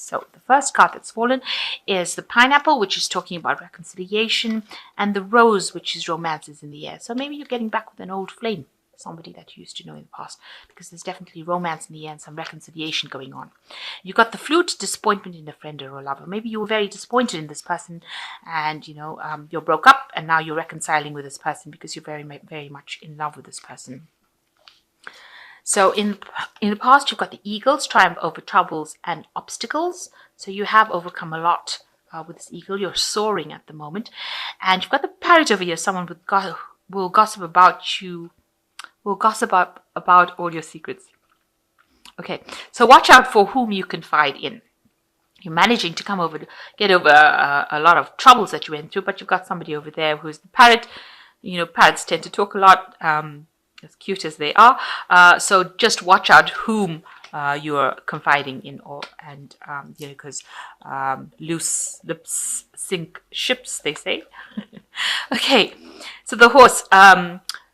So the first card that's fallen is the pineapple, which is talking about reconciliation, and the rose, which is romance is in the air. So maybe you're getting back with an old flame, somebody that you used to know in the past, because there's definitely romance in the air and some reconciliation going on. You got the flute, disappointment in a friend or a lover. Maybe you were very disappointed in this person, and you broke up, and now you're reconciling with this person because you're very, very much in love with this person. So in the past, you've got the eagles, triumph over troubles and obstacles. So you have overcome a lot with this eagle. You're soaring at the moment. And you've got the parrot over here, someone will gossip about you, will gossip about all your secrets. Okay, so watch out for whom you confide in. You're managing to get over a lot of troubles that you went through, but you've got somebody over there who's the parrot. Parrots tend to talk a lot. As cute as they are. So just watch out whom you're confiding in, because loose lips sink ships, they say. Okay, so the horse,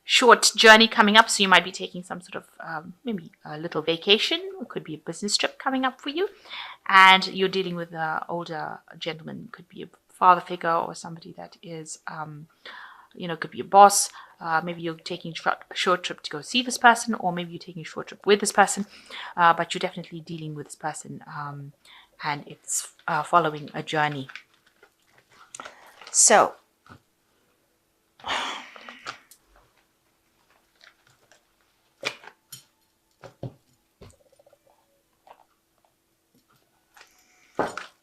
short journey coming up, so you might be taking some sort of maybe a little vacation. It could be a business trip coming up for you, and you're dealing with an older gentleman. Could be a father figure or somebody that is could be a boss. Maybe you're taking a short trip to go see this person, or maybe you're taking a short trip with this person, but you're definitely dealing with this person, and it's following a journey. So,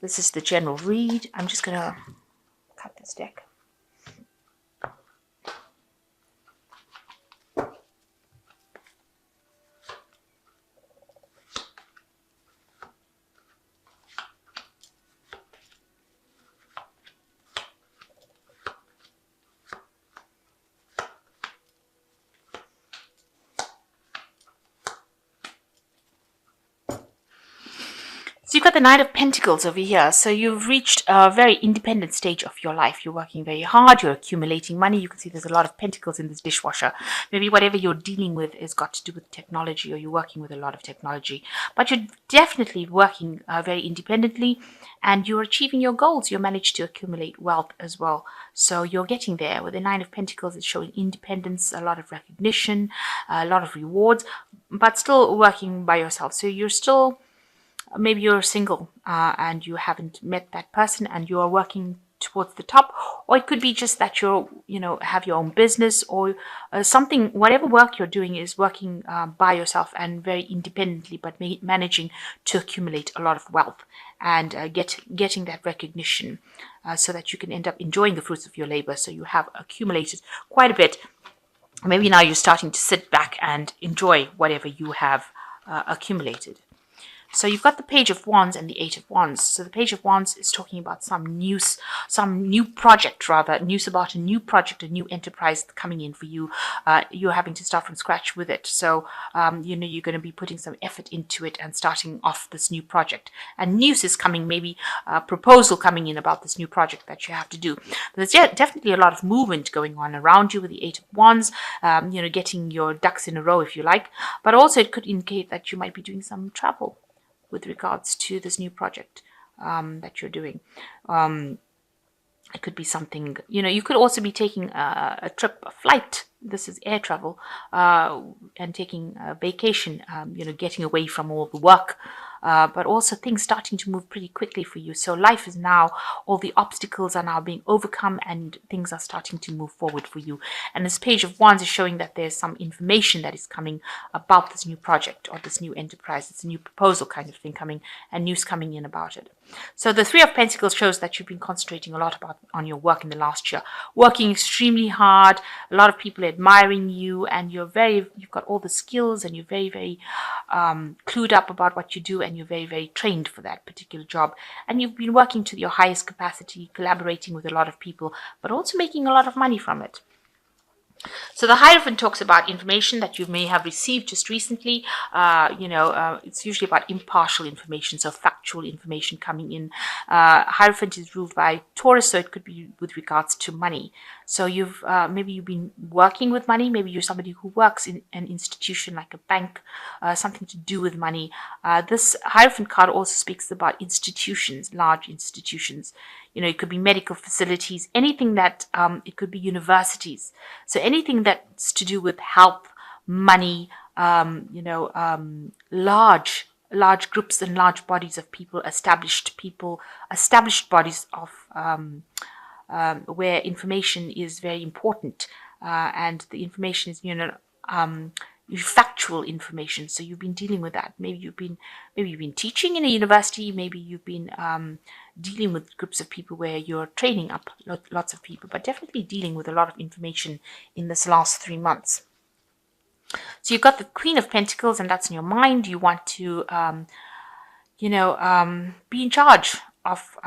this is the general read. I'm just going to cut this deck. So you've got the Knight of Pentacles over here. So you've reached a very independent stage of your life. You're working very hard. You're accumulating money. You can see there's a lot of pentacles in this dishwasher. Maybe whatever you're dealing with has got to do with technology, or you're working with a lot of technology. But you're definitely working very independently, and you're achieving your goals. You managed to accumulate wealth as well. So you're getting there. With the Nine of Pentacles, it's showing independence, a lot of recognition, a lot of rewards, but still working by yourself. So you're still... Maybe you're single and you haven't met that person and you are working towards the top, or it could be just that have your own business or something. Whatever work you're doing is working by yourself and very independently, but managing to accumulate a lot of wealth and getting that recognition so that you can end up enjoying the fruits of your labor. So you have accumulated quite a bit. Maybe now you're starting to sit back and enjoy whatever you have accumulated. So you've got the Page of Wands and the Eight of Wands. So the Page of Wands is talking about some new project, news about a new project, a new enterprise coming in for you. You're having to start from scratch with it. So, you're going to be putting some effort into it and starting off this new project. And news is coming, maybe a proposal coming in about this new project that you have to do. But there's definitely a lot of movement going on around you with the Eight of Wands, getting your ducks in a row, if you like. But also it could indicate that you might be doing some travel with regards to this new project that you're doing. It could be something, you could also be taking a trip, a flight. This is air travel, and taking a vacation, getting away from all the work. But also things starting to move pretty quickly for you. So life is now, all the obstacles are now being overcome and things are starting to move forward for you. And this Page of Wands is showing that there's some information that is coming about this new project or this new enterprise. It's a new proposal kind of thing coming and news coming in about it. So the Three of Pentacles shows that you've been concentrating a lot on your work in the last year, working extremely hard, a lot of people admiring you, and you've got all the skills and you're very, very clued up about what you do, and you're very, very trained for that particular job. And you've been working to your highest capacity, collaborating with a lot of people, but also making a lot of money from it. So the Hierophant talks about information that you may have received just recently. It's usually about impartial information, so factual information coming in. Hierophant is ruled by Taurus, so it could be with regards to money. So maybe you've been working with money. Maybe you're somebody who works in an institution like a bank, something to do with money. This Hierophant card also speaks about institutions, large institutions. It could be medical facilities, anything that, it could be universities. So anything that's to do with help, money, large groups and large bodies of people, established bodies of where information is very important, and the information is factual information. So you've been dealing with that. Maybe you've been teaching in a university. Maybe you've been dealing with groups of people where you're training up lots of people, but definitely dealing with a lot of information in this last 3 months. So you've got the Queen of Pentacles, and that's in your mind. You want to, be in charge of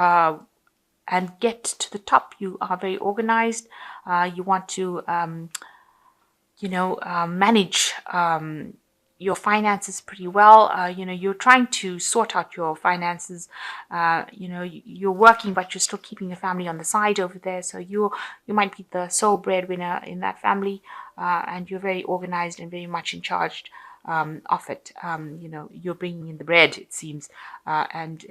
and get to the top. You are very organized. You want to, manage your finances pretty well. You're trying to sort out your finances. You're working, but you're still keeping your family on the side over there. So you might be the sole breadwinner in that family, and you're very organized and very much in charge of it. You're bringing in the bread, it seems, and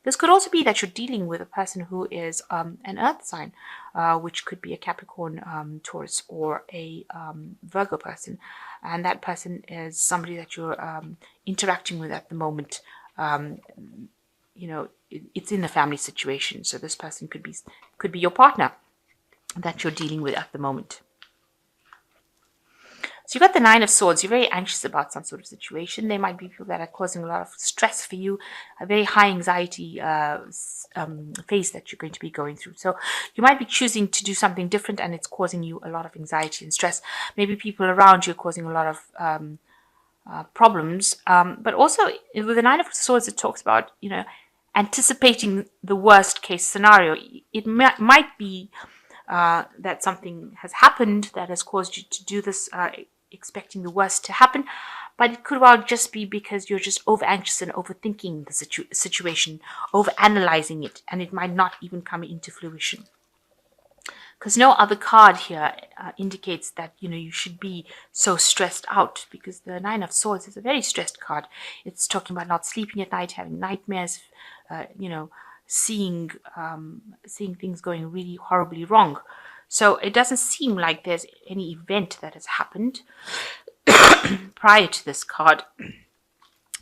this could also be that you're dealing with a person who is an earth sign, which could be a Capricorn, Taurus, or a Virgo person, and that person is somebody that you're interacting with at the moment. It's in a family situation, so this person could be your partner that you're dealing with at the moment. So you've got the Nine of Swords. You're very anxious about some sort of situation. There might be people that are causing a lot of stress for you, a very high anxiety phase that you're going to be going through. So you might be choosing to do something different, and it's causing you a lot of anxiety and stress. Maybe people around you are causing a lot of problems. But also with the Nine of Swords, it talks about, anticipating the worst case scenario. It might be that something has happened that has caused you to do this, expecting the worst to happen, but it could well just be because you're just over anxious and overthinking the situation, over analyzing it, and it might not even come into fruition. Because no other card here indicates that you should be so stressed out, because the Nine of Swords is a very stressed card. It's talking about not sleeping at night, having nightmares, seeing things going really horribly wrong. So it doesn't seem like there's any event that has happened prior to this card.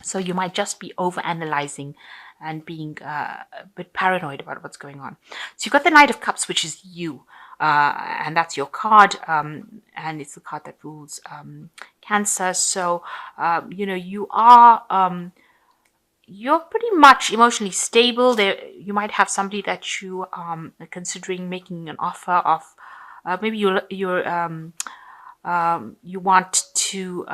So you might just be over-analyzing and being a bit paranoid about what's going on. So you've got the Knight of Cups, which is you. And that's your card. And it's the card that rules Cancer. So, you are... you're pretty much emotionally stable. You might have somebody that you are considering making an offer of. Maybe you want to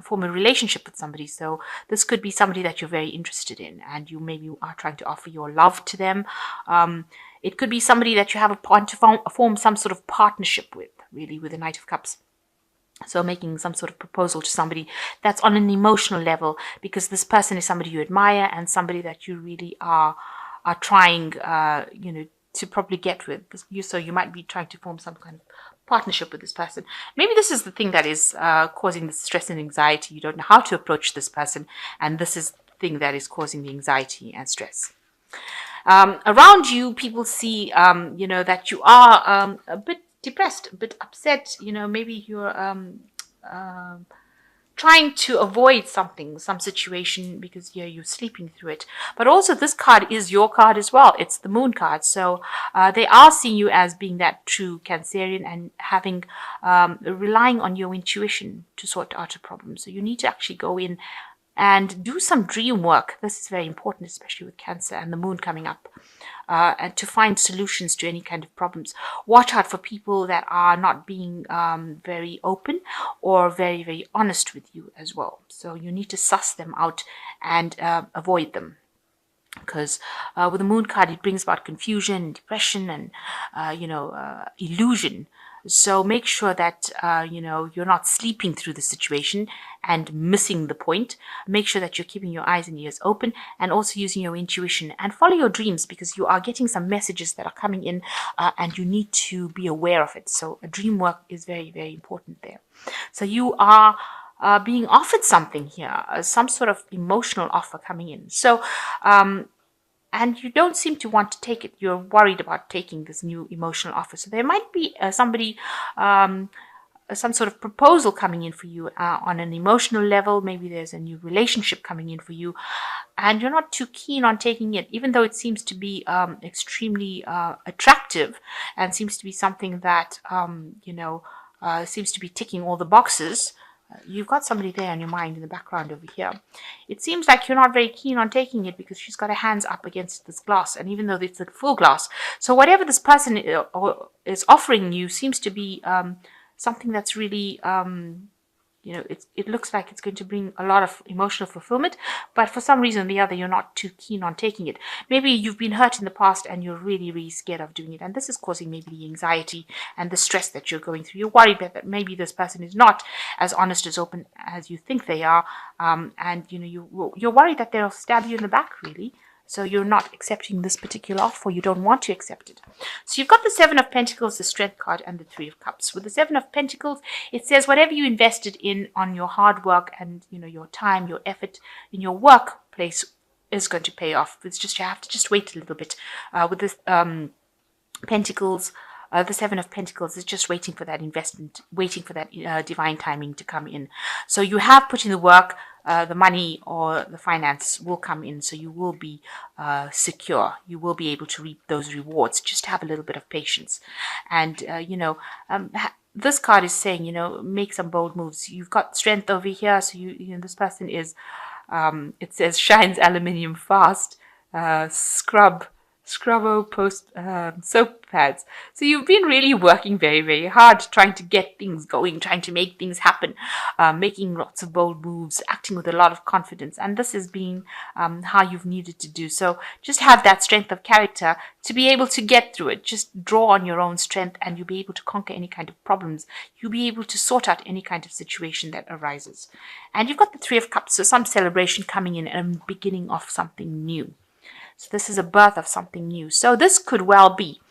form a relationship with somebody. So this could be somebody that you're very interested in, and you maybe are trying to offer your love to them. It could be somebody that you have a point to form some sort of partnership with, really, with the Knight of Cups. So making some sort of proposal to somebody that's on an emotional level, because this person is somebody you admire and somebody that you really are trying, to probably get with. So you might be trying to form some kind of partnership with this person. Maybe this is the thing that is causing the stress and anxiety. You don't know how to approach this person, and this is the thing that is causing the anxiety and stress. Around you, people see, that you are a bit depressed, a bit upset. Maybe you're trying to avoid some situation because you're sleeping through it. But also this card is your card as well. It's the Moon card. So they are seeing you as being that true Cancerian and having relying on your intuition to sort out a problem. So you need to actually go in and do some dream work. This is very important, especially with Cancer and the Moon coming up. And to find solutions to any kind of problems. Watch out for people that are not being very open or very, very honest with you as well. So you need to suss them out and avoid them. Because with the Moon card, it brings about confusion, depression, and illusion. So make sure that, you're not sleeping through the situation and missing the point. Make sure that you're keeping your eyes and ears open, and also using your intuition, and follow your dreams, because you are getting some messages that are coming in, and you need to be aware of it. So a dream work is very, very important there. So you are being offered something here, some sort of emotional offer coming in. So, and you don't seem to want to take it. You're worried about taking this new emotional offer. So there might be somebody, some sort of proposal coming in for you on an emotional level. Maybe there's a new relationship coming in for you, and you're not too keen on taking it, even though it seems to be extremely attractive, and seems to be something that seems to be ticking all the boxes. You've got somebody there in your mind in the background over here. It seems like you're not very keen on taking it, because she's got her hands up against this glass, and even though it's a full glass, so whatever this person is offering you seems to be something that's really, it looks like it's going to bring a lot of emotional fulfillment, but for some reason or the other, you're not too keen on taking it. Maybe you've been hurt in the past and you're really, really scared of doing it. And this is causing maybe the anxiety and the stress that you're going through. You're worried that maybe this person is not as honest, as open as you think they are. And you're worried that they'll stab you in the back, really. So you're not accepting this particular offer. You don't want to accept it. So you've got the Seven of Pentacles, the Strength card, and the Three of Cups. With the Seven of Pentacles, it says whatever you invested in on your hard work and your time, your effort in your workplace is going to pay off. It's just, you have to just wait a little bit. With this Pentacles, the Seven of Pentacles is just waiting for that investment, waiting for that divine timing to come in. So you have put in the work. The money or the finance will come in, so you will be secure. You will be able to reap those rewards. Just have a little bit of patience. And, this card is saying, make some bold moves. You've got strength over here, so this person is, it says, shines aluminium fast, Scrubbo post soap pads. So you've been really working very, very hard, trying to get things going, trying to make things happen, making lots of bold moves, acting with a lot of confidence. And this has been how you've needed to do. So just have that strength of character to be able to get through it. Just draw on your own strength, and you'll be able to conquer any kind of problems. You'll be able to sort out any kind of situation that arises. And you've got the Three of Cups, so some celebration coming in and beginning of something new. So this is a birth of something new. So this could well be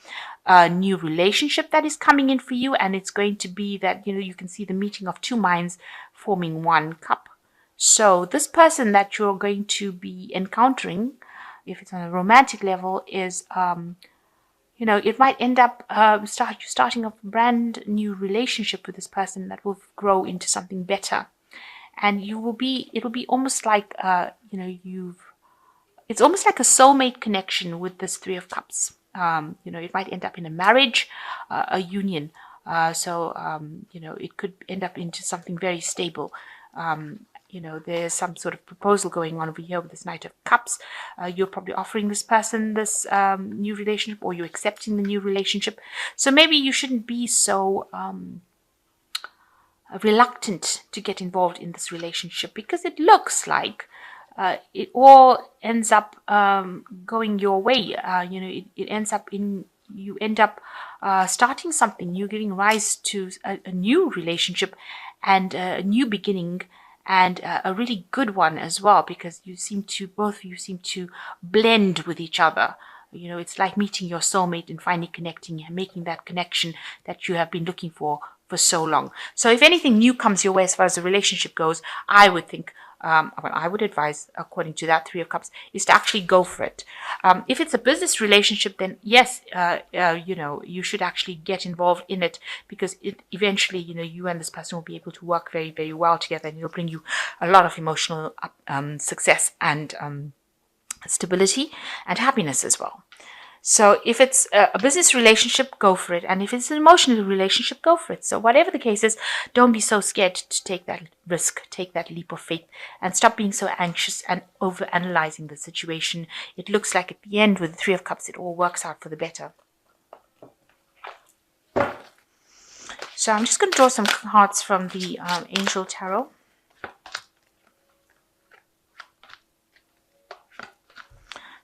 a new relationship that is coming in for you, and it's going to be that, you can see the meeting of two minds forming one cup. So this person that you're going to be encountering, if it's on a romantic level, is, it might end up starting a brand new relationship with this person that will grow into something better. And it'll be almost like, it's almost like a soulmate connection with this Three of Cups. It might end up in a marriage, a union. It could end up into something very stable. There's some sort of proposal going on over here with this Knight of Cups. You're probably offering this person this new relationship, or you're accepting the new relationship. So maybe you shouldn't be so reluctant to get involved in this relationship, because it looks like it all ends up going your way. It ends up you end up starting something. You're giving rise to a new relationship and a new beginning, and a really good one as well, because both of you seem to blend with each other. It's like meeting your soulmate and finally connecting and making that connection that you have been looking for so long. So if anything new comes your way as far as the relationship goes, I would think, I would advise, according to that Three of Cups, is to actually go for it. If it's a business relationship, then yes, you should actually get involved in it, because eventually, you and this person will be able to work very, very well together, and it'll bring you a lot of emotional success and stability and happiness as well. So if it's a business relationship, go for it. And if it's an emotional relationship, go for it. So whatever the case is, don't be so scared to take that risk, take that leap of faith, and stop being so anxious and over-analyzing the situation. It looks like at the end with the Three of Cups, it all works out for the better. So I'm just going to draw some cards from the Angel Tarot.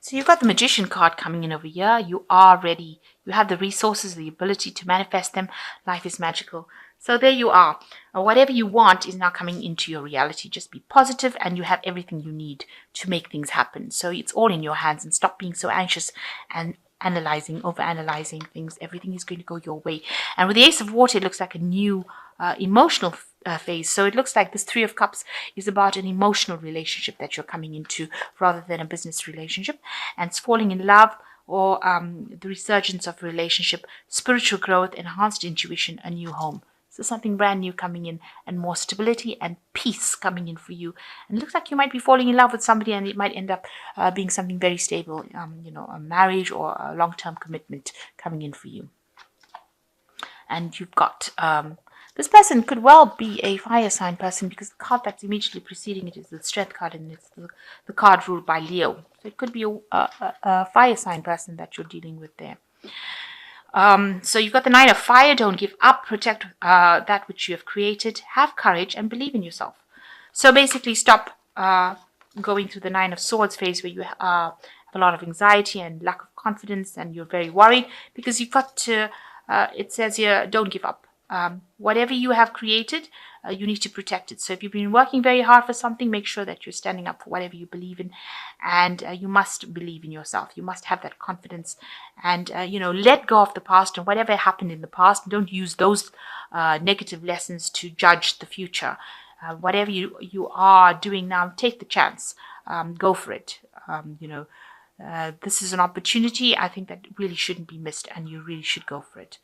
So So you've got the Magician card coming in over here. You are ready. You have the resources, the ability to manifest them. Life is magical. So there you are. Whatever you want is now coming into your reality. Just be positive and you have everything you need to make things happen. So it's all in your hands, and stop being so anxious and overanalyzing things. Everything is going to go your way. And with the Ace of Water, it looks like a new emotional phase. So it looks like this Three of Cups is about an emotional relationship that you're coming into rather than a business relationship. And it's falling in love, or the resurgence of a relationship, spiritual growth, enhanced intuition, a new home. So something brand new coming in, and more stability and peace coming in for you. And it looks like you might be falling in love with somebody, and it might end up being something very stable, a marriage or a long-term commitment coming in for you. And you've got this person could well be a fire sign person, because the card that's immediately preceding it is the Strength card, and it's the card ruled by Leo. So it could be a fire sign person that you're dealing with there. So you've got the Nine of Fire. Don't give up. Protect that which you have created. Have courage and believe in yourself. So basically, stop going through the Nine of Swords phase where you have a lot of anxiety and lack of confidence, and you're very worried, because you've got to. It says here, don't give up. Whatever you have created, you need to protect it. So if you've been working very hard for something, make sure that you're standing up for whatever you believe in, and you must believe in yourself. You must have that confidence, and let go of the past and whatever happened in the past. Don't use those negative lessons to judge the future. Whatever you are doing now, take the chance. Go for it. This is an opportunity, I think, that really shouldn't be missed, and you really should go for it.